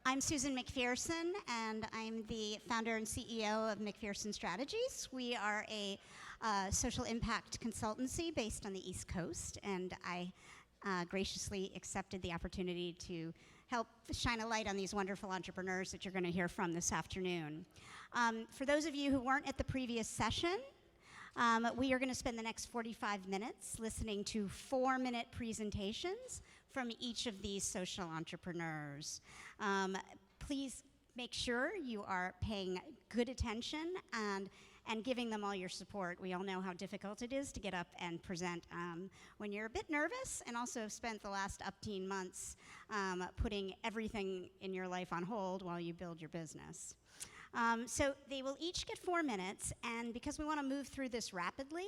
I'm Susan McPherson, and I'm the founder and CEO of McPherson Strategies. We are a social impact consultancy based on the East Coast, and I graciously accepted the opportunity to help shine a light on these wonderful entrepreneurs that you're going to hear from this afternoon. For those of you who weren't at the previous session, we are going to spend the next 45 minutes listening to 4-minute presentations from each of these social entrepreneurs. Please make sure you are paying good attention and giving them all your support. We all know how difficult it is to get up and present when you're a bit nervous, and also have spent the last 18 months putting everything in your life on hold while you build your business. So they will each get 4 minutes, and because we want to move through this rapidly,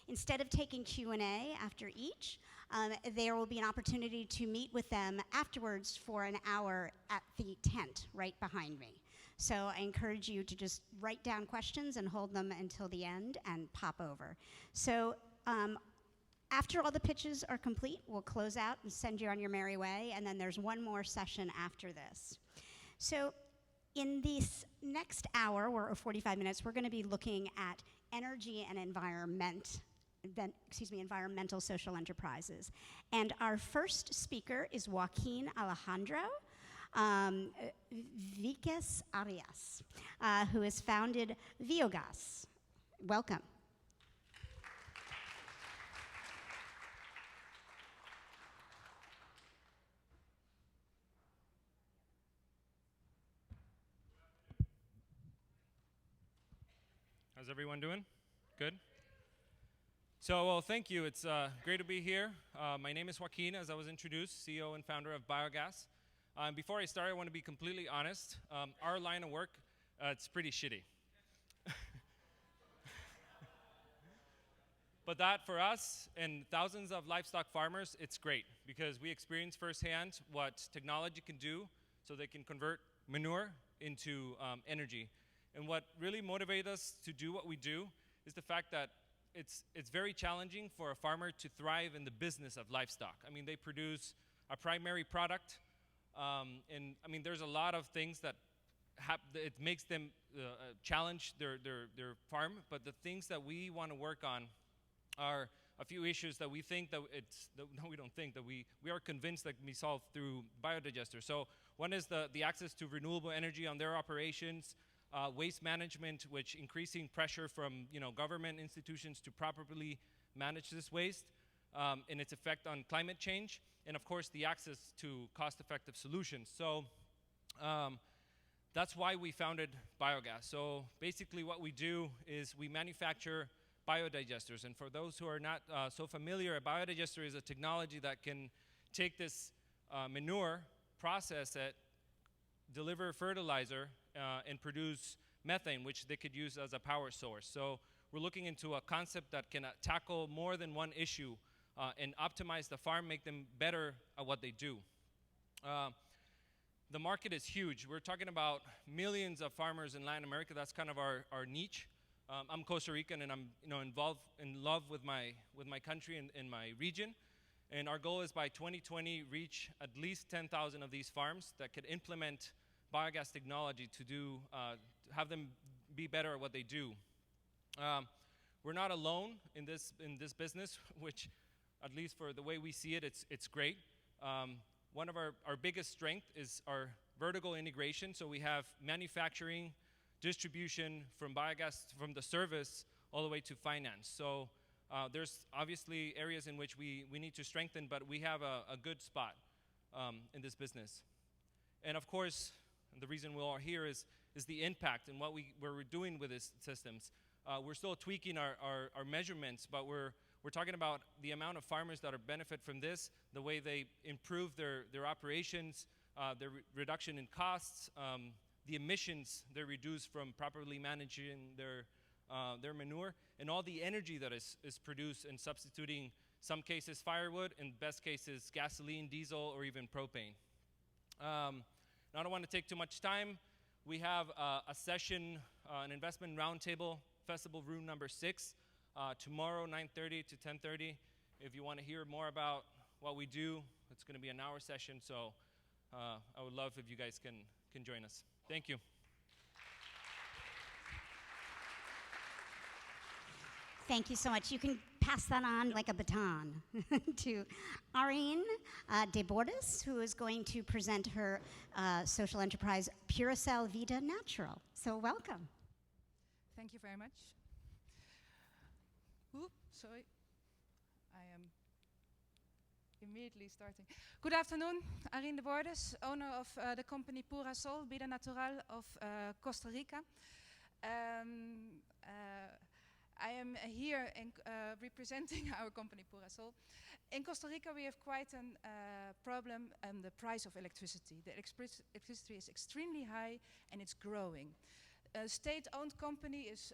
instead of taking Q&A after each, there will be an opportunity to meet with them afterwards for an hour at the tent right behind me. So I encourage you to just write down questions and hold them until the end and pop over. So after all the pitches are complete, we'll close out and send you on your merry way, and then there's one more session after this. So in this next hour, or 45 minutes, we're going to be looking at energy and environmental social enterprises. And our first speaker is Joaquin Alejandro Viquez Arias, who has founded Biogas. Welcome. How's everyone doing? Good? So, well, thank you. It's great to be here. My name is Joaquin, as I was introduced, CEO and founder of Biogas. Before I start, I want to be completely honest. Our line of work, it's pretty shitty. But that, for us and thousands of livestock farmers, it's great, because we experience firsthand what technology can do so they can convert manure into energy. And what really motivates us to do what we do is the fact that it's very challenging for a farmer to thrive in the business of livestock. I mean, they produce a primary product, and I mean, there's a lot of things that it makes them challenge their farm. But the things that we want to work on are a few issues that we think that we don't think, that we are convinced that can be solved through biodigesters. So one is the access to renewable energy on their operations. Waste management, which increasing pressure from government institutions to properly manage this waste, and its effect on climate change, and of course the access to cost-effective solutions. So that's why we founded Biogas. So basically what we do is we manufacture biodigesters, and for those who are not so familiar, a biodigester is a technology that can take this manure, process it, deliver fertilizer, and produce methane, which they could use as a power source. So we're looking into a concept that can tackle more than one issue and optimize the farm, make them better at what they do. The market is huge. We're talking about millions of farmers in Latin America. That's kind of our niche. I'm Costa Rican, and I'm involved in love with my country and my region. And our goal is by 2020 reach at least 10,000 of these farms that could implement biogas technology to have them be better at what they do. We're not alone in this business, which, at least for the way we see it, it's great. One of our biggest strength is our vertical integration. So we have manufacturing, distribution from biogas, from the service all the way to finance. So there's obviously areas in which we need to strengthen, but we have a good spot in this business. And of course, the reason we're all here is the impact and what we're doing with these systems. We're still tweaking our measurements, but we're talking about the amount of farmers that are benefit from this, the way they improve their operations, their reduction in costs, the emissions they reduce from properly managing their manure, and all the energy that is produced in substituting, some cases, firewood, in best cases, gasoline, diesel, or even propane. Now, I don't want to take too much time. We have a session, an investment roundtable, festival room number 6, tomorrow, 9:30 to 10:30. If you want to hear more about what we do, it's going to be an hour session. So I would love if you guys can can join us. Thank you. Thank you so much. You can pass that on like a baton to Irene de Bordas, who is going to present her social enterprise, Puracell Vida Natural. So welcome. Thank you very much. Ooh, sorry. I am immediately starting. Good afternoon, Irene de Bordas, owner of the company Puracell Vida Natural of Costa Rica. I am here representing our company Puracell. In Costa Rica we have quite a problem on the price of electricity. The electricity is extremely high and it's growing. A state-owned company is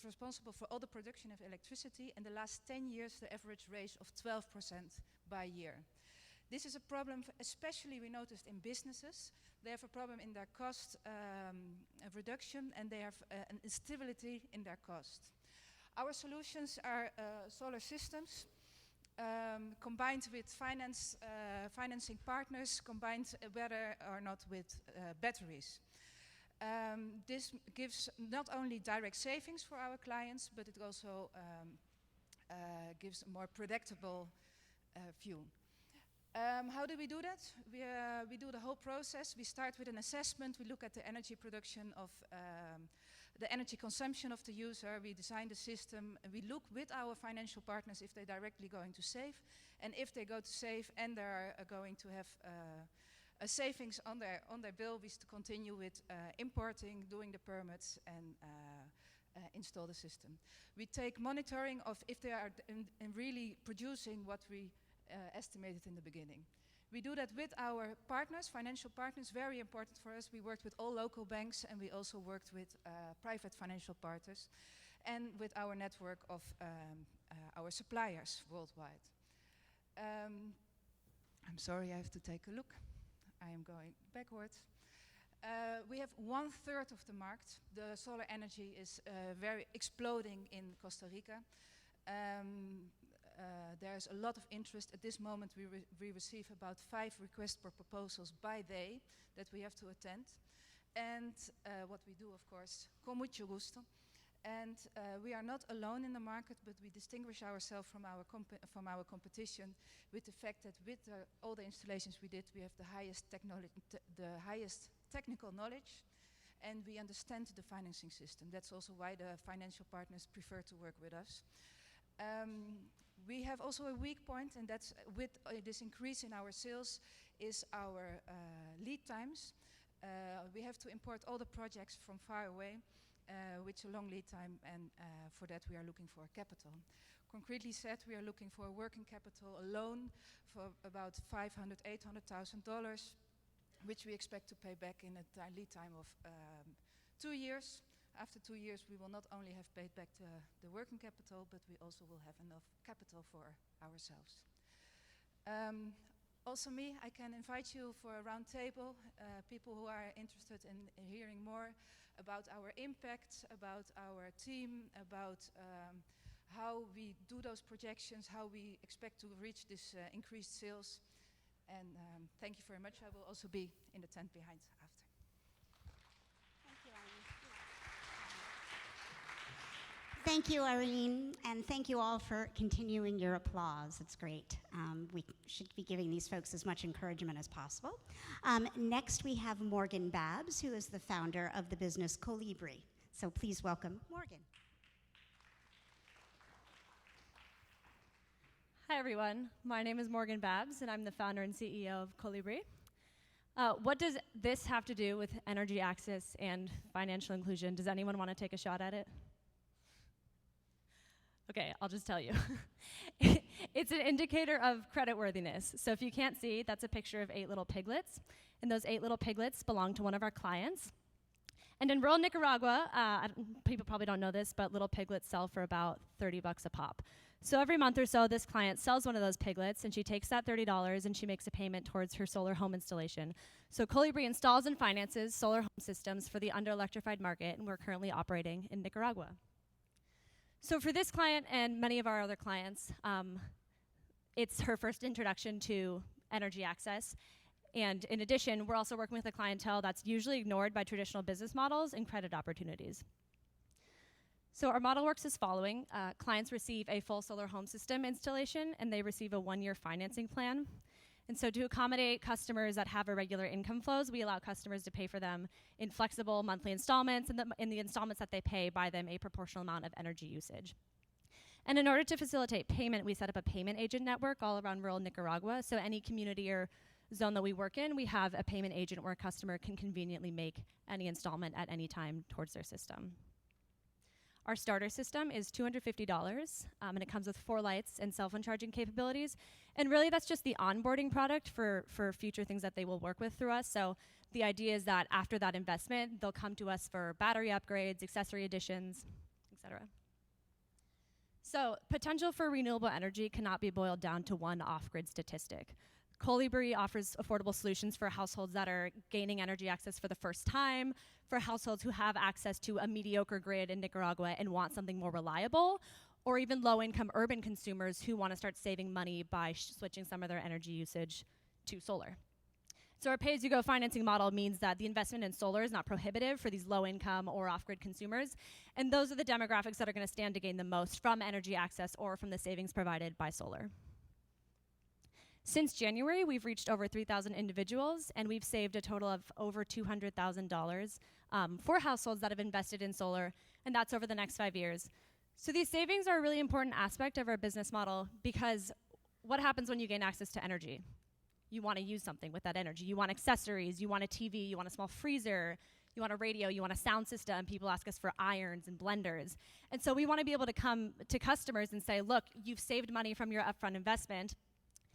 responsible for all the production of electricity. In the last 10 years, the average rate of 12% by year. This is a problem, especially we noticed in businesses. They have a problem in their cost of reduction, and they have an instability in their cost. Our solutions are solar systems combined with financing partners, combined whether or not with batteries. This gives not only direct savings for our clients, but it also gives a more predictable view. How do we do that? We do the whole process. We start with an assessment. We look at the energy production of the energy consumption of the user. We design the system. We look with our financial partners if they're directly going to save, and if they go to save and they're going to have a savings on their bill, we continue with importing, doing the permits, and install the system. We take monitoring of if they are in really producing what we estimated in the beginning. We do that with our partners, financial partners, very important for us. We worked with all local banks, and we also worked with private financial partners, and with our network of our suppliers worldwide. I'm sorry, I have to take a look. I am going backwards. We have 1/3 of the market. The solar energy is very exploding in Costa Rica. There's a lot of interest. At this moment, we receive about 5 requests for proposals by day that we have to attend. And what we do, of course, con mucho gusto. And we are not alone in the market, but we distinguish ourselves from our competition with the fact that with all the installations we did, we have the highest technical knowledge, and we understand the financing system. That's also why the financial partners prefer to work with us. We have also a weak point, and that's with this increase in our sales, is our lead times. We have to import all the projects from far away, which a long lead time, and for that we are looking for capital. Concretely said, we are looking for a working capital, a loan for about $500,000, $800,000, which we expect to pay back in a lead time of 2 years. After 2 years, we will not only have paid back the working capital, but we also will have enough capital for ourselves. Also me, I can invite you for a round table, people who are interested in hearing more about our impact, about our team, about how we do those projections, how we expect to reach this increased sales. And thank you very much. I will also be in the tent behind after. Thank you, Irene, and thank you all for continuing your applause. It's great. We should be giving these folks as much encouragement as possible. Next, we have Morgan Babs, who is the founder of the business Colibri. So please welcome Morgan. Hi, everyone. My name is Morgan Babs, and I'm the founder and CEO of Colibri. What does this have to do with energy access and financial inclusion? Does anyone want to take a shot at it? Okay, I'll just tell you. It's an indicator of creditworthiness. So if you can't see, that's a picture of 8 little piglets. And those 8 little piglets belong to one of our clients. And in rural Nicaragua, people probably don't know this, but little piglets sell for about $30 a pop. So every month or so, this client sells one of those piglets, and she takes that $30 and she makes a payment towards her solar home installation. So Colibri installs and finances solar home systems for the under-electrified market, and we're currently operating in Nicaragua. So for this client and many of our other clients, it's her first introduction to energy access. And in addition, we're also working with a clientele that's usually ignored by traditional business models and credit opportunities. So our model works as following. Clients receive a full solar home system installation, and they receive a 1-year financing plan. And so to accommodate customers that have irregular income flows, we allow customers to pay for them in flexible monthly installments, and in the installments that they pay, buy them a proportional amount of energy usage. And in order to facilitate payment, we set up a payment agent network all around rural Nicaragua. So any community or zone that we work in, we have a payment agent where a customer can conveniently make any installment at any time towards their system. Our starter system is $250, and it comes with 4 lights and cell phone charging capabilities. And really, that's just the onboarding product for future things that they will work with through us. So the idea is that after that investment, they'll come to us for battery upgrades, accessory additions, etc. So potential for renewable energy cannot be boiled down to one off-grid statistic. Colibri offers affordable solutions for households that are gaining energy access for the first time, for households who have access to a mediocre grid in Nicaragua and want something more reliable, or even low-income urban consumers who want to start saving money by switching some of their energy usage to solar. So our pay-as-you-go financing model means that the investment in solar is not prohibitive for these low-income or off-grid consumers, and those are the demographics that are going to stand to gain the most from energy access or from the savings provided by solar. Since January, we've reached over 3,000 individuals, and we've saved a total of over $200,000 for households that have invested in solar, and that's over the next 5 years. So these savings are a really important aspect of our business model, because what happens when you gain access to energy? You want to use something with that energy. You want accessories, you want a TV, you want a small freezer, you want a radio, you want a sound system. People ask us for irons and blenders. And so we want to be able to come to customers and say, look, you've saved money from your upfront investment.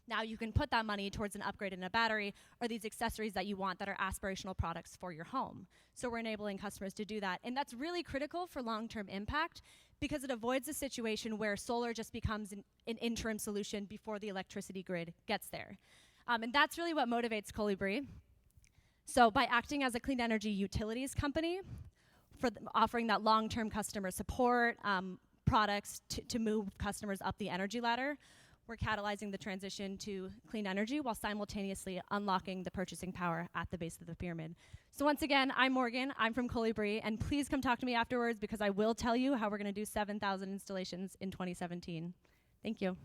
Now you can put that money towards an upgrade in a battery or these accessories that you want that are aspirational products for your home. So we're enabling customers to do that. And that's really critical for long-term impact, because it avoids a situation where solar just becomes an interim solution before the electricity grid gets there. And that's really what motivates Colibri. So by acting as a clean energy utilities company, for offering that long-term customer support, products to move customers up the energy ladder, we're catalyzing the transition to clean energy while simultaneously unlocking the purchasing power at the base of the pyramid. So once again, I'm Morgan, I'm from Colibri, and please come talk to me afterwards, because I will tell you how we're gonna do 7,000 installations in 2017. Thank you.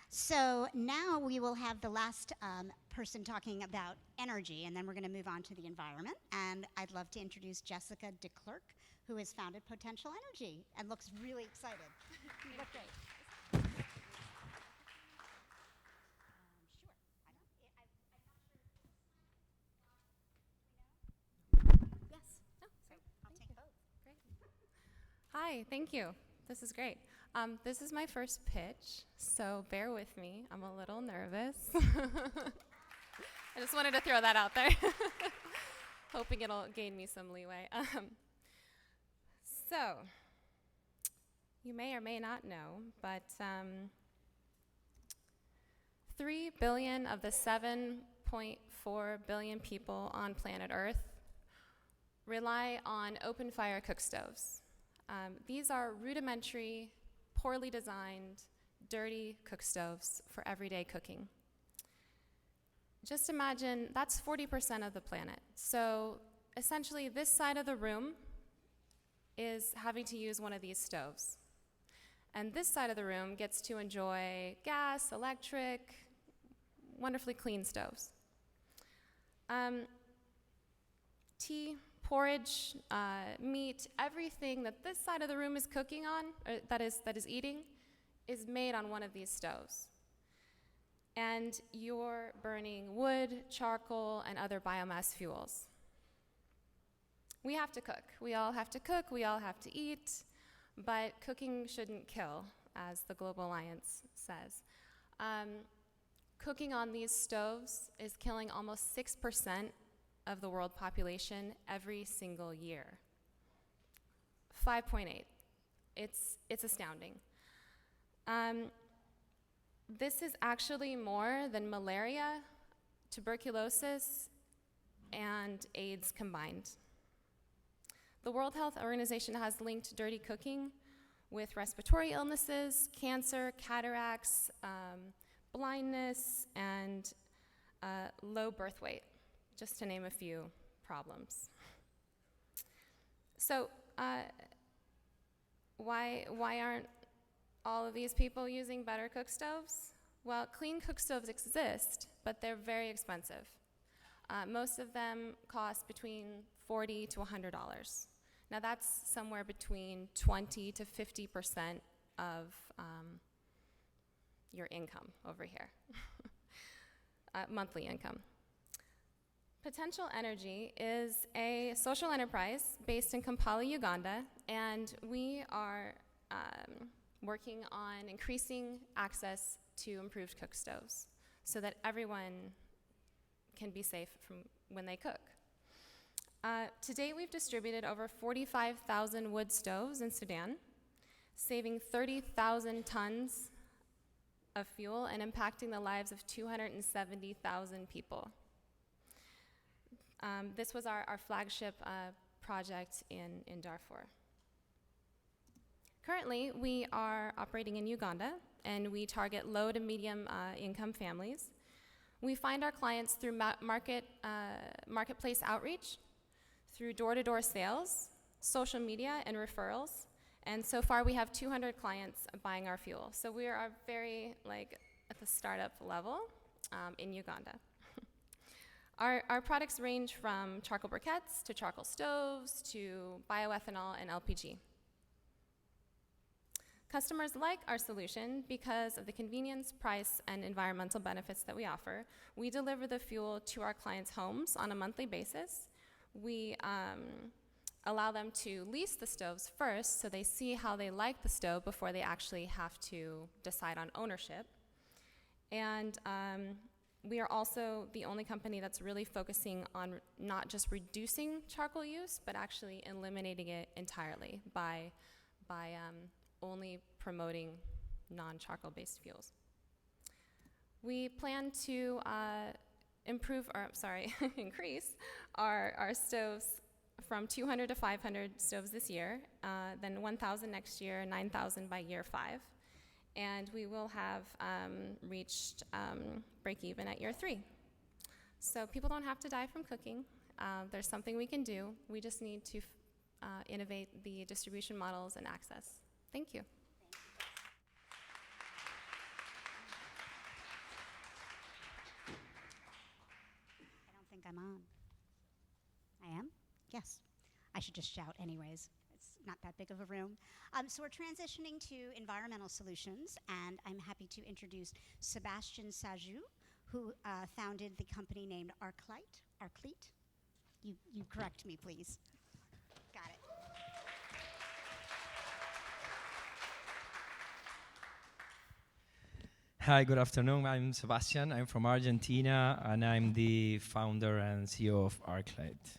So now we will have the last person talking about energy, and then we're going to move on to the environment. And I'd love to introduce Jessica de Klerk, who has founded Potential Energy and looks really excited. You look great. Yes. Oh, So I'll take both. great. Hi, thank you. This is great. This is my first pitch, so bear with me. I'm a little nervous. I just wanted to throw that out there, hoping it'll gain me some leeway. So, you may or may not know, but 3 billion of the 7.4 billion people on planet Earth rely on open fire cook stoves. These are rudimentary, poorly designed, dirty cook stoves for everyday cooking. Just imagine that's 40% of the planet. So essentially, this side of the room is having to use one of these stoves. And this side of the room gets to enjoy gas, electric, wonderfully clean stoves. Tea, porridge, meat, everything that this side of the room is cooking on, or that is eating, is made on one of these stoves. And you're burning wood, charcoal, and other biomass fuels. We have to cook. We all have to cook. We all have to eat. But cooking shouldn't kill, as the Global Alliance says. Cooking on these stoves is killing almost 6% of the world population every single year. 5.8. It's astounding. This is actually more than malaria, tuberculosis, and AIDS combined. The World Health Organization has linked dirty cooking with respiratory illnesses, cancer, cataracts, blindness, and low birth weight, just to name a few problems. So why aren't all of these people using better cook stoves? Well, clean cook stoves exist, but they're very expensive. Most of them cost between $40 to $100. Now that's somewhere between 20 to 50% of your income over here, monthly income. Potential Energy is a social enterprise based in Kampala, Uganda, and we are working on increasing access to improved cook stoves so that everyone can be safe from when they cook. To date, we've distributed over 45,000 wood stoves in Sudan, saving 30,000 tons of fuel and impacting the lives of 270,000 people. This was our flagship project in Darfur. Currently, we are operating in Uganda, and we target low to medium income families. We find our clients through marketplace outreach, through door-to-door sales, social media, and referrals. And so far, we have 200 clients buying our fuel. So we are very, at the startup level in Uganda. Our products range from charcoal briquettes to charcoal stoves to bioethanol and LPG. Customers like our solution because of the convenience, price, and environmental benefits that we offer. We deliver the fuel to our clients' homes on a monthly basis. We allow them to lease the stoves first so they see how they like the stove before they actually have to decide on ownership. And we are also the only company that's really focusing on not just reducing charcoal use, but actually eliminating it entirely by only promoting non-charcoal-based fuels. We plan to increase our stoves from 200 to 500 stoves this year, then 1,000 next year, 9,000 by year 5. And we will have reached break even at year 3. So people don't have to die from cooking. There's something we can do. We just need to innovate the distribution models and access. Thank you. I don't think I'm on. I am? Yes. I should just shout anyways. It's not that big of a room. So we're transitioning to environmental solutions, and I'm happy to introduce Sebastian Sajou, who founded the company named Arclite. You correct me, please. Got it. Hi, good afternoon. I'm Sebastian. I'm from Argentina, and I'm the founder and CEO of Arclite.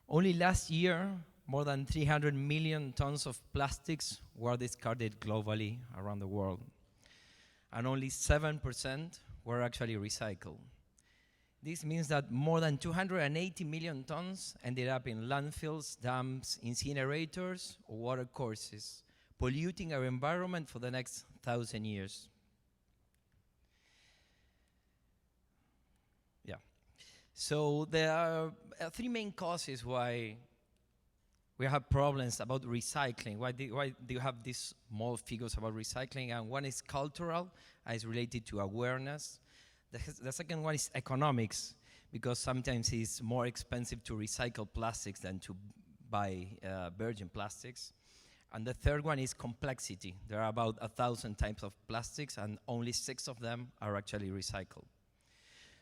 Only last year, more than 300 million tons of plastics were discarded globally around the world, and only 7% were actually recycled. This means that more than 280 million tons ended up in landfills, dams, incinerators, or water courses, polluting our environment for the next 1,000 years. Yeah. So there are 3 main causes why we have problems about recycling. Why do you have these small figures about recycling? And one is cultural, and it's related to awareness. The second one is economics, because sometimes it's more expensive to recycle plastics than to buy virgin plastics. And the third one is complexity. There are about 1,000 types of plastics, and only 6 of them are actually recycled.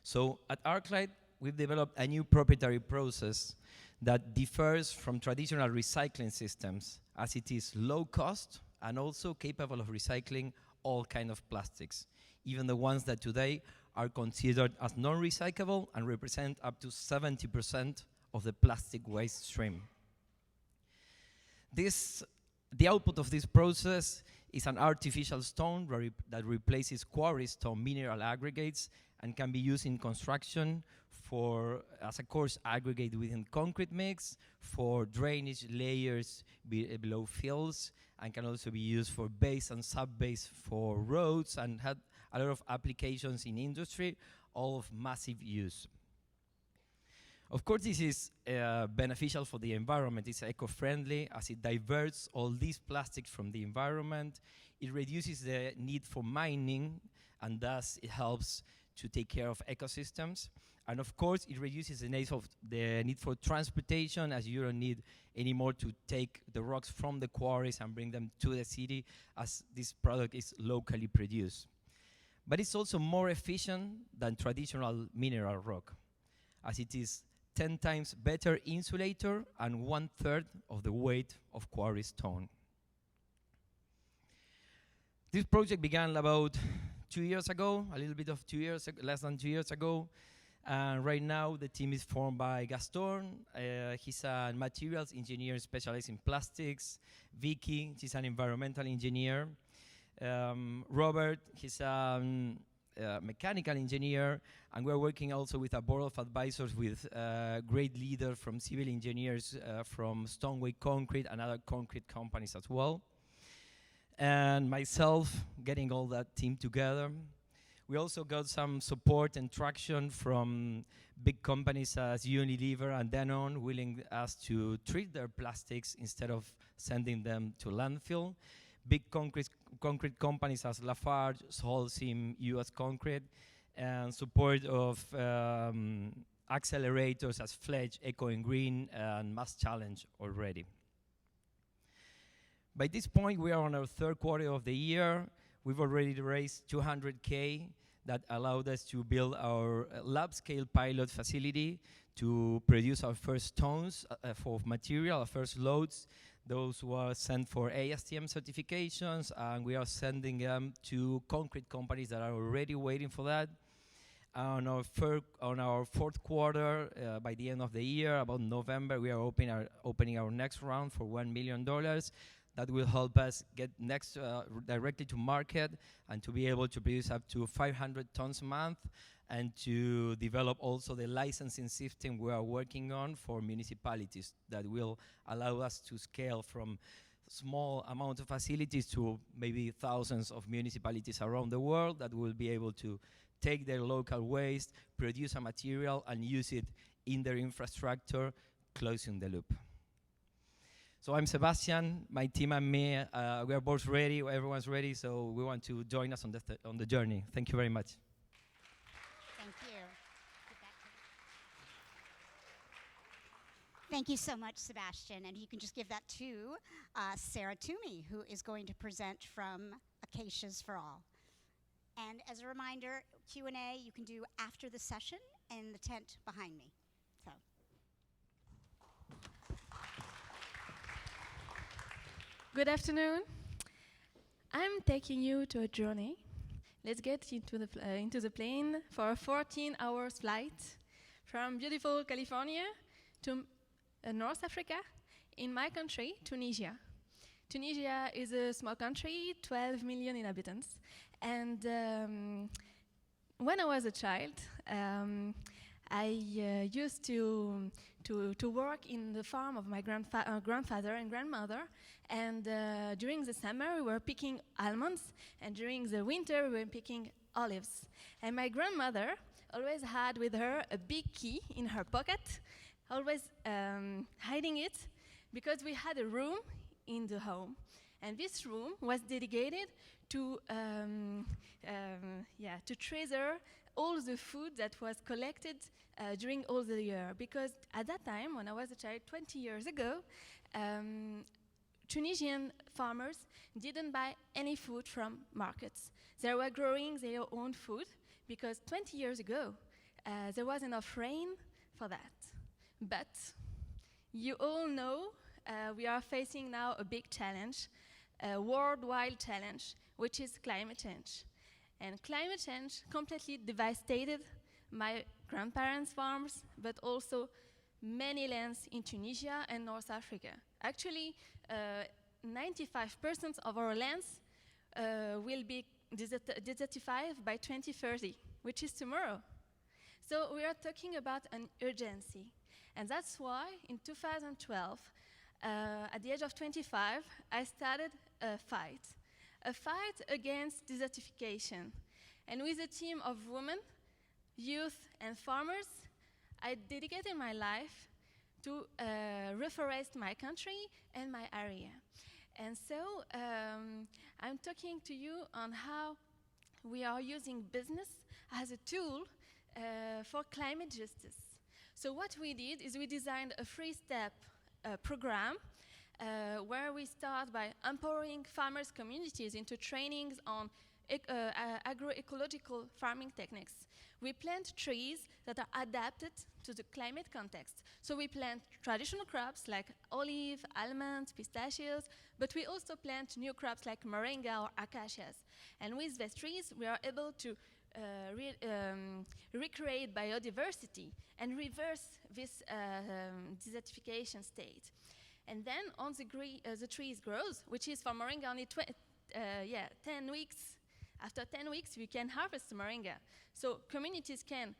So at Arclite, we've developed a new proprietary process that differs from traditional recycling systems, as it is low cost and also capable of recycling all kinds of plastics, even the ones that today are considered as non-recyclable and represent up to 70% of the plastic waste stream. The output of this process is an artificial stone that replaces quarry stone mineral aggregates and can be used in construction for as a coarse aggregate within concrete mix, for drainage layers below fields, and can also be used for base and sub-base for roads, and had a lot of applications in industry, all of massive use. Of course, this is beneficial for the environment. It's eco-friendly as it diverts all these plastics from the environment. It reduces the need for mining, and thus it helps to take care of ecosystems. And of course, it reduces the need for transportation, as you don't need anymore to take the rocks from the quarries and bring them to the city, as this product is locally produced. But it's also more efficient than traditional mineral rock, as it is 10 times better insulator and 1/3 of the weight of quarry stone. This project began about 2 years ago, a little bit of 2 years, less than 2 years ago. And right now, the team is formed by Gaston. He's a materials engineer specialized in plastics. Vicky, she's an environmental engineer. Robert, he's a mechanical engineer. And we're working also with a board of advisors with great leaders from civil engineers from Stoneway Concrete and other concrete companies as well. And myself, getting all that team together. We also got some support and traction from big companies as Unilever and Danone, willing us to treat their plastics instead of sending them to landfill. Big concrete companies as Lafarge, Holcim, US Concrete, and support of accelerators as Fledge, Eco and Green, and Mass Challenge already. By this point, we are on our third quarter of the year. We've already raised $200K that allowed us to build our lab-scale pilot facility to produce our first tons for material, our first loads. Those were sent for ASTM certifications, and we are sending them to concrete companies that are already waiting for that. On our fourth quarter, by the end of the year, about November, we are opening our next round for $1 million. That will help us get directly to market and to be able to produce up to 500 tons a month, and to develop also the licensing system we are working on for municipalities that will allow us to scale from small amount of facilities to maybe thousands of municipalities around the world that will be able to take their local waste, produce a material, and use it in their infrastructure, closing the loop. So I'm Sebastian, my team and me, we are both ready, everyone's ready, so we want to join us on the journey. Thank you very much. Thank you. Thank you so much, Sebastian. And you can just give that to Sarah Toomey, who is going to present from Acacias for All. And as a reminder, Q&A you can do after the session in the tent behind me. So. Good afternoon. I'm taking you to a journey. Let's get into the plane for a 14-hour flight from beautiful California to North Africa, in my country, Tunisia. Tunisia is a small country, 12 million inhabitants. And when I was a child, I used to work in the farm of my grandfather and grandmother, and during the summer we were picking almonds, and during the winter we were picking olives. And my grandmother always had with her a big key in her pocket, always hiding it, because we had a room in the home, and this room was dedicated to treasure all the food that was collected during all the year. Because at that time, when I was a child, 20 years ago, Tunisian farmers didn't buy any food from markets. They were growing their own food, because 20 years ago, there was enough rain for that. But you all know we are facing now a big challenge, a worldwide challenge, which is climate change. And climate change completely devastated my grandparents' farms, but also many lands in Tunisia and North Africa. Actually, 95% of our lands will be desertified by 2030. which is tomorrow. So we are talking about an urgency. And that's why in 2012, at the age of 25, I started a fight against desertification. And with a team of women, youth, and farmers, I dedicated my life to reforest my country and my area. And so I'm talking to you on how we are using business as a tool for climate justice. So what we did is we designed a three-step program where we start by empowering farmers' communities into trainings on agroecological farming techniques. We plant trees that are adapted to the climate context. So we plant traditional crops like olive, almonds, pistachios, but we also plant new crops like moringa or acacias. And with these trees, we are able to recreate biodiversity and reverse this desertification state. And then once the trees grows, which is for moringa only 10 weeks. After 10 weeks, we can harvest moringa. So communities can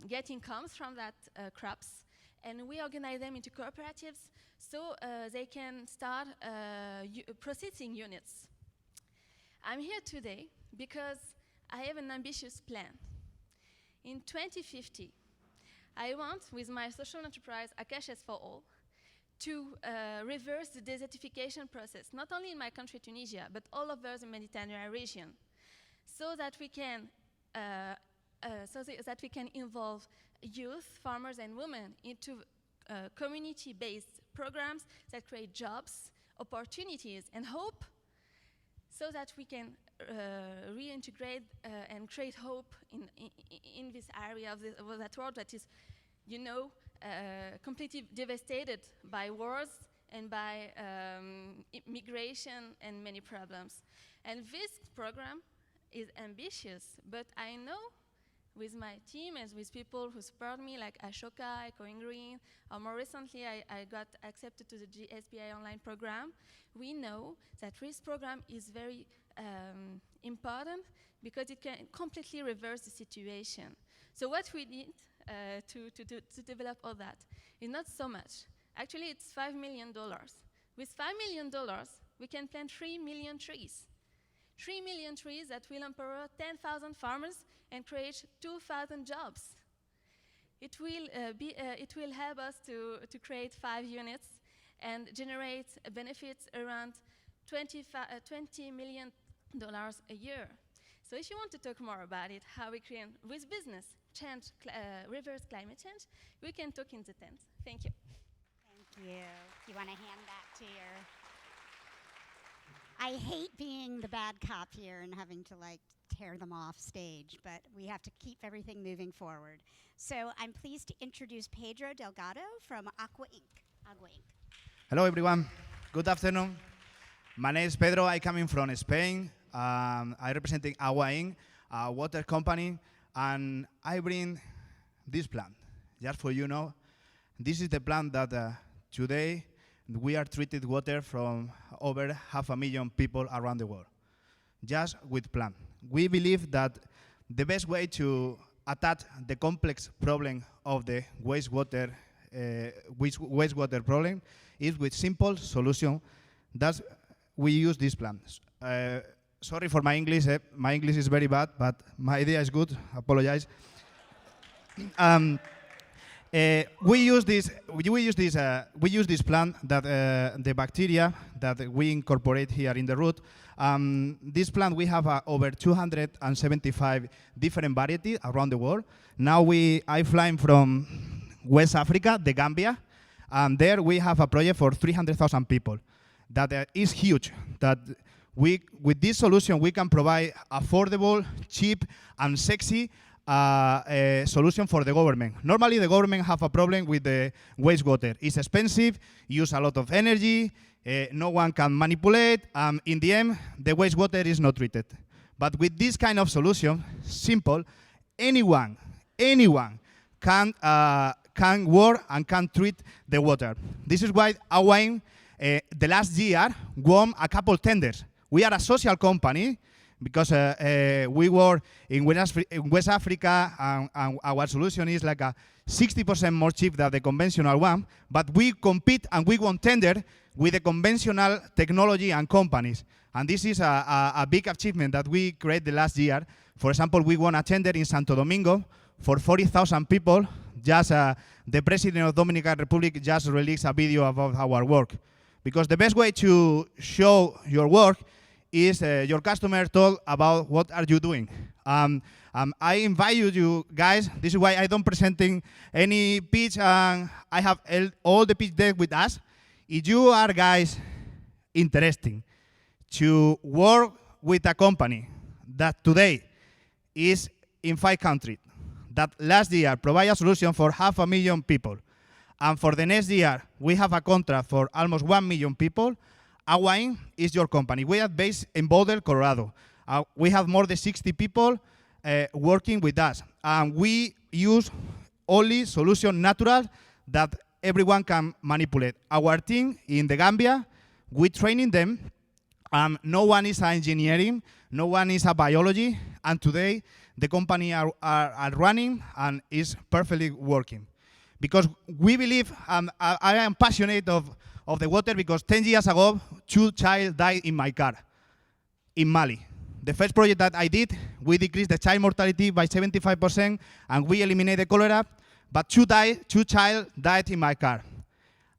get incomes from that crops, and we organize them into cooperatives so they can start processing units. I'm here today because I have an ambitious plan. In 2050, I want, with my social enterprise, Acacias for All, to reverse the desertification process, not only in my country, Tunisia, but all over the Mediterranean region, so that we can involve youth, farmers, and women into community-based programs that create jobs, opportunities, and hope, so that we can reintegrate and create hope in this area of that world that is, completely devastated by wars and by migration and many problems. And this program is ambitious, but I know with my team and with people who support me, like Ashoka, Going Green, or more recently I got accepted to the SBI online program, we know that this program is very important because it can completely reverse the situation. So what we need to develop all that is not so much. Actually, it's $5 million. With $5 million, we can plant 3 million trees. 3 million trees that will empower 10,000 farmers and create 2,000 jobs. It will help us to create 5 units and generate benefits around $20 million a year. So if you want to talk more about it, how we can, with business, reverse climate change, we can talk in the tent. Thank you. Thank you. You want to hand that to your... I hate being the bad cop here and having to tear them off stage, but we have to keep everything moving forward. So I'm pleased to introduce Pedro Delgado from Agua Inc. Agua Inc. Hello everyone, good afternoon. My name is Pedro, I coming from Spain. I representing Agua Inc., a water company, and I bring this plant, just for you know. This is the plant that today we are treated water from over 500,000 people around the world, just with plant. We believe that the best way to attack the complex problem of the wastewater problem is with simple solution. That's we use these plants. Sorry for my English. My English is very bad, but my idea is good. Apologize. We use this plant that the bacteria that we incorporate here in the root. This plant we have over 275 different varieties around the world. Now I flying from West Africa, the Gambia, and there we have a project for 300,000 people. That is huge. That with this solution we can provide affordable, cheap, and sexy solution for the government. Normally the government have a problem with the wastewater. It's expensive, use a lot of energy, no one can manipulate, in the end the wastewater is not treated. But with this kind of solution, simple, anyone can work and can treat the water. This is why Agua Inc. The last year won a couple tenders. We are a social company, because we work in West Africa, and our solution is like a 60% more cheap than the conventional one, but we compete and we won tender with the conventional technology and companies. And this is a big achievement that we created the last year. For example, we won a tender in Santo Domingo for 40,000 people. Just the president of Dominican Republic just released a video about our work. Because the best way to show your work is your customer told about what are you doing. I invite you guys, this is why I don't presenting any pitch, I have all the pitch deck with us. If you are guys interested to work with a company that today is in 5 countries, that last year provided a solution for 500,000 people, and for the next year we have a contract for almost 1 million people, adjoining is your company. We are based in Boulder, Colorado. We have more than 60 people working with us, and we use only solution natural that everyone can manipulate. Our team in the Gambia, we training them. No one is engineering, no one is a biology, and today the company are running and is perfectly working. Because we believe, I am passionate of the water because 10 years ago, 2 children died in my car in Mali. The first project that I did, we decreased the child mortality by 75% and we eliminated cholera, but 2 children died in my car.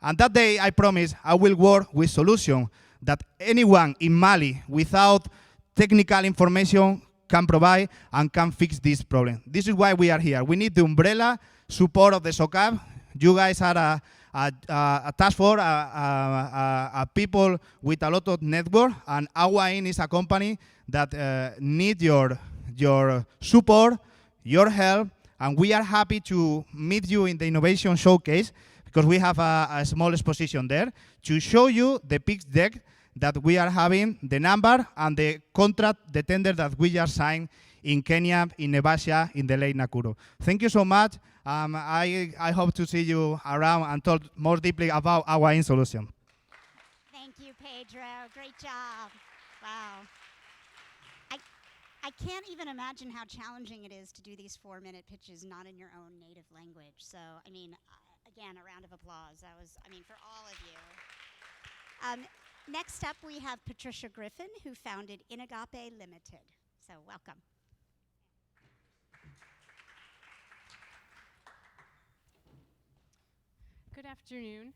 And that day I promised I will work with solutions that anyone in Mali without technical information can provide and can fix this problem. This is why we are here. We need the umbrella support of the SOCAP. You guys are a task force, a people with a lot of network, and adjoining is a company that need your support, your help, and we are happy to meet you in the innovation showcase because we have a small exposition there to show you the pitch deck that we are having, the number and the contract, the tender that we just signed in Kenya, in Nevasia, in the Lake Nakuru. Thank you so much. I hope to see you around and talk more deeply about our solution. Thank you, Pedro. Great job. Wow. I can't even imagine how challenging it is to do these 4-minute pitches not in your own native language. So, I mean, again, a round of applause. That was, I mean, for all of you. Next up, we have Patricia Griffin, who founded Inagape Limited. So, welcome. Good afternoon.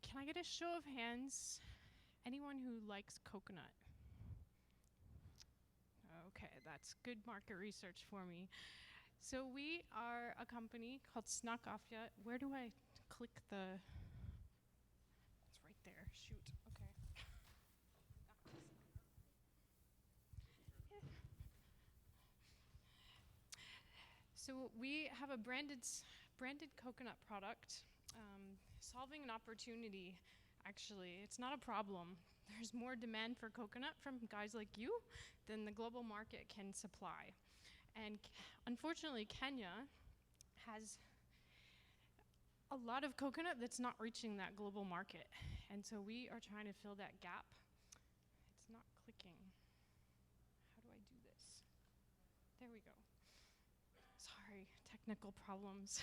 Can I get a show of hands? Anyone who likes coconut? Okay, that's good market research for me. So we are a company called SOCAP. Where do I click the... It's right there, shoot, okay. So we have a branded coconut product, solving an opportunity. Actually, it's not a problem. There's more demand for coconut from guys like you than the global market can supply. And unfortunately, Kenya has a lot of coconut that's not reaching that global market. And so we are trying to fill that gap. It's not clicking. How do I do this? There we go. Sorry, technical problems.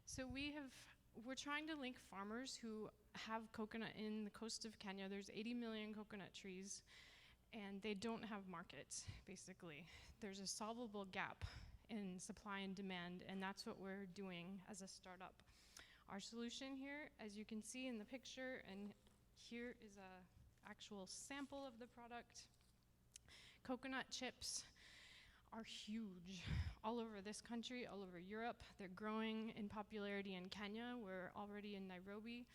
So we're trying to link farmers who have coconut in the coast of Kenya. There's 80 million coconut trees, and they don't have markets, basically. There's a solvable gap in supply and demand, and that's what we're doing as a startup. Our solution here, as you can see in the picture, and here is an actual sample of the product. Coconut chips are huge all over this country, all over Europe. They're growing in popularity in Kenya. We're already in Nairobi,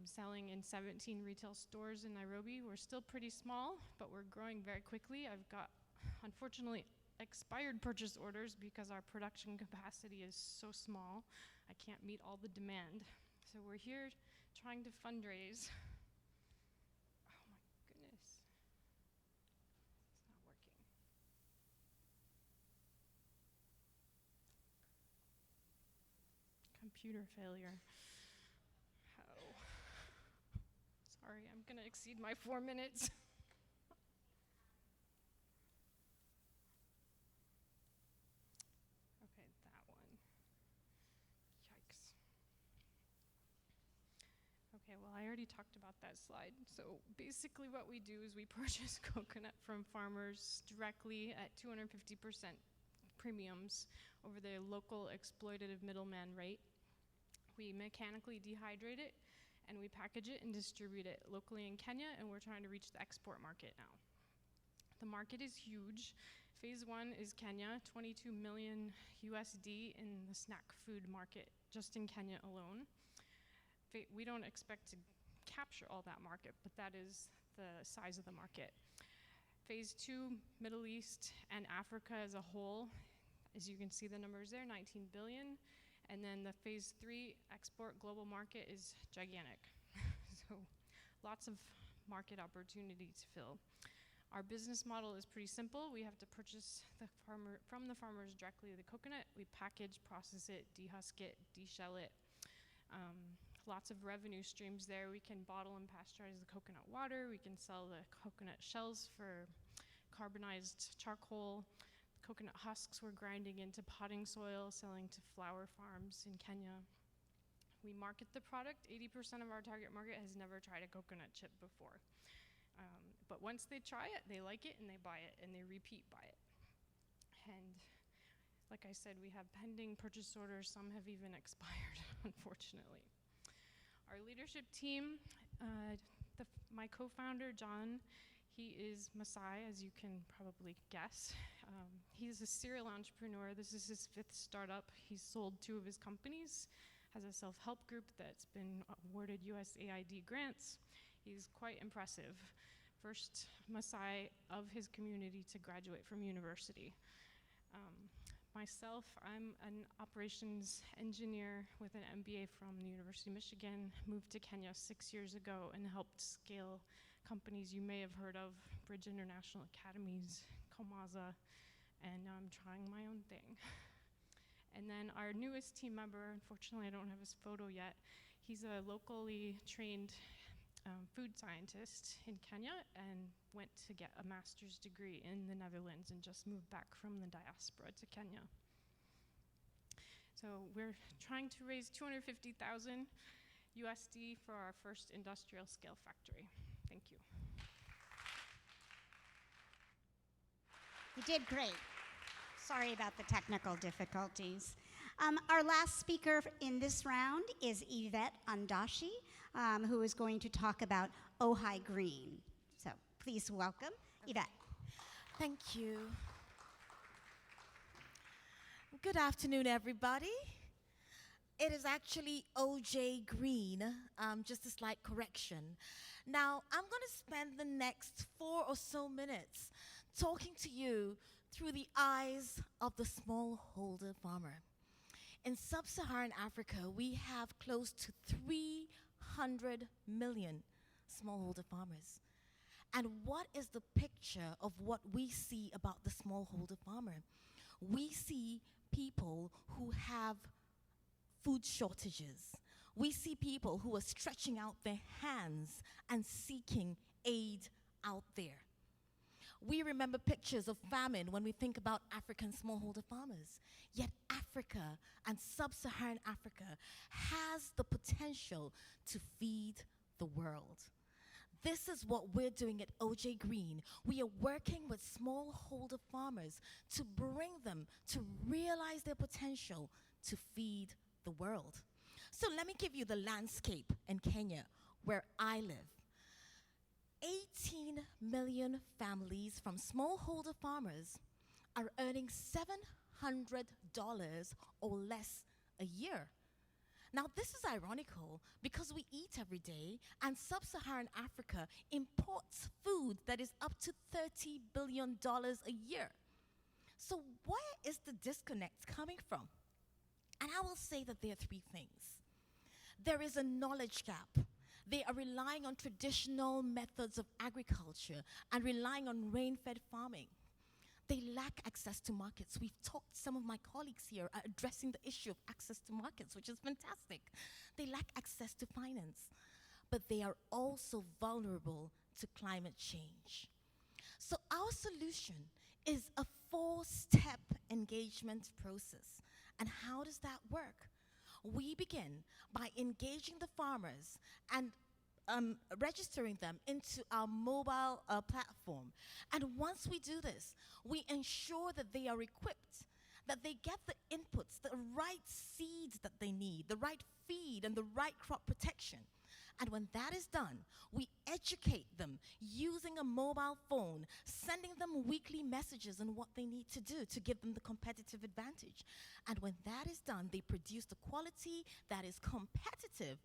selling in 17 retail stores in Nairobi. We're still pretty small, but we're growing very quickly. I've got, unfortunately, expired purchase orders because our production capacity is so small. I can't meet all the demand. So we're here trying to fundraise. Oh my goodness. It's not working. Computer failure. Oh. Sorry, I'm gonna exceed my 4 minutes. that slide. So basically what we do is we purchase coconut from farmers directly at 250% premiums over the local exploitative middleman rate. We mechanically dehydrate it, and we package it and distribute it locally in Kenya, and we're trying to reach the export market now. The market is huge. Phase 1 is Kenya, 22 million USD in the snack food market, just in Kenya alone. We don't expect to capture all that market, but that is the size of the market. Phase 2, Middle East and Africa as a whole, as you can see the numbers there, 19 billion. And then the phase 3 export global market is gigantic. So lots of market opportunity to fill. Our business model is pretty simple. We have to purchase from the farmers directly the coconut. We package, process it, dehusk it, deshell it. Lots of revenue streams there. We can bottle and pasteurize the coconut water. We can sell the coconut shells for carbonized charcoal. Coconut husks we're grinding into potting soil, selling to flower farms in Kenya. We market the product. 80% of our target market has never tried a coconut chip before. But once they try it, they like it and they buy it and they repeat buy it. And like I said, we have pending purchase orders. Some have even expired, unfortunately. Our leadership team, my co-founder, John, he is Maasai, as you can probably guess. He's a serial entrepreneur. This is his 5th startup. He's sold 2 of his companies, has a self-help group that's been awarded USAID grants. He's quite impressive. First Maasai of his community to graduate from university. Myself, I'm an operations engineer with an MBA from the University of Michigan, moved to Kenya 6 years ago and helped scale companies you may have heard of, Bridge International Academies, Komaza, and now I'm trying my own thing. And then our newest team member, unfortunately I don't have his photo yet, he's a locally trained food scientist in Kenya and went to get a master's degree in the Netherlands and just moved back from the diaspora to Kenya. So we're trying to raise 250,000 USD for our first industrial scale factory. Thank you. You did great. Sorry about the technical difficulties. Our last speaker in this round is Yvette Andashi, who is going to talk about Ojai Green. So please welcome Yvette. Thank you. Good afternoon, everybody. It is actually OJ Green, just a slight correction. Now, I'm going to spend the next 4 or so minutes talking to you through the eyes of the smallholder farmer. In sub-Saharan Africa, we have close to 300 million smallholder farmers. And what is the picture of what we see about the smallholder farmer? We see people who have food shortages. We see people who are stretching out their hands and seeking aid out there. We remember pictures of famine when we think about African smallholder farmers. Yet Africa and sub-Saharan Africa has the potential to feed the world. This is what we're doing at OJ Green. We are working with smallholder farmers to bring them to realize their potential to feed the world. So let me give you the landscape in Kenya where I live. 18 million families from smallholder farmers are earning $700 or less a year. Now, this is ironical because we eat every day, and sub-Saharan Africa imports food that is up to $30 billion a year. So where is the disconnect coming from? And I will say that there are 3 things. There is a knowledge gap. They are relying on traditional methods of agriculture and relying on rain-fed farming. They lack access to markets. We've talked, some of my colleagues here are addressing the issue of access to markets, which is fantastic. They lack access to finance, but they are also vulnerable to climate change. So our solution is a 4-step engagement process. And how does that work? We begin by engaging the farmers and registering them into our mobile platform. And once we do this, we ensure that they are equipped, that they get the inputs, the right seeds that they need, the right feed, and the right crop protection. And when that is done, we educate them using a mobile phone, sending them weekly messages on what they need to do to give them the competitive advantage. And when that is done, they produce the quality that is competitive.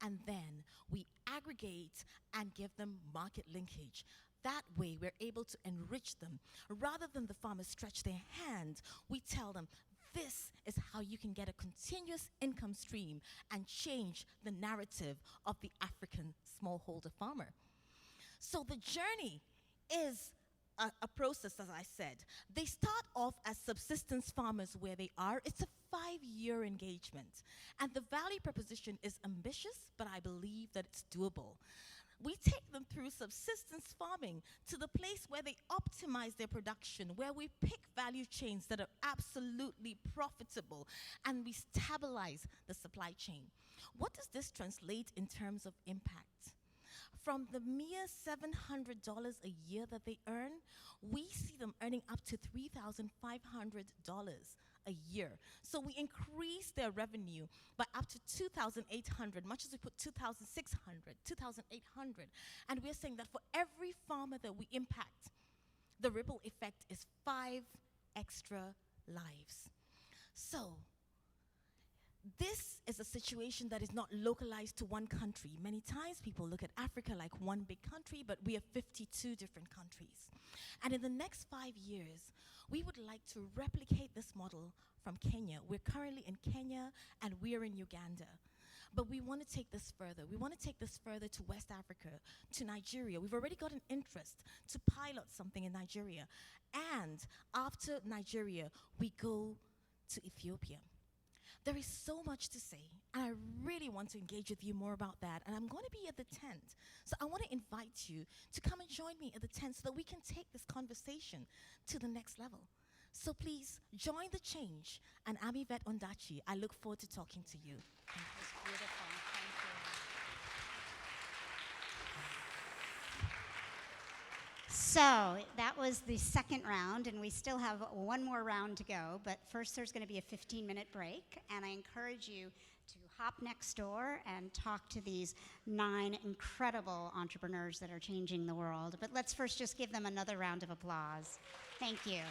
And then we aggregate and give them market linkage. That way, we're able to enrich them. Rather than the farmers stretch their hand, we tell them, this is how you can get a continuous income stream and change the narrative of the African smallholder farmer. So the journey is a process, as I said. They start off as subsistence farmers where they are. It's a 5-year engagement. And the value proposition is ambitious, but I believe that it's doable. We take them through subsistence farming to the place where they optimize their production, where we pick value chains that are absolutely profitable, and we stabilize the supply chain. What does this translate in terms of impact? From the mere $700 a year that they earn, we see them earning up to $3,500 a year. So we increase their revenue by up to $2,800, much as we put $2,600, $2,800. And we're saying that for every farmer that we impact, the ripple effect is 5 extra lives. So this is a situation that is not localized to one country. Many times people look at Africa like one big country, but we have 52 different countries. And in the next 5 years, we would like to replicate this model from Kenya. We're currently in Kenya and we're in Uganda. But we want to take this further. We want to take this further to West Africa, to Nigeria. We've already got an interest to pilot something in Nigeria. And after Nigeria, we go to Ethiopia. There is so much to say, and I really want to engage with you more about that, and I'm going to be at the tent. So I want to invite you to come and join me at the tent so that we can take this conversation to the next level. So please, join the change, and I'm Yvette Ondachi. I look forward to talking to you. That was beautiful. Thank you. So that was the second round, and we still have one more round to go. But first, there's going to be a 15-minute break, and I encourage you to hop next door and talk to these 9 incredible entrepreneurs that are changing the world. But let's first just give them another round of applause. Thank you.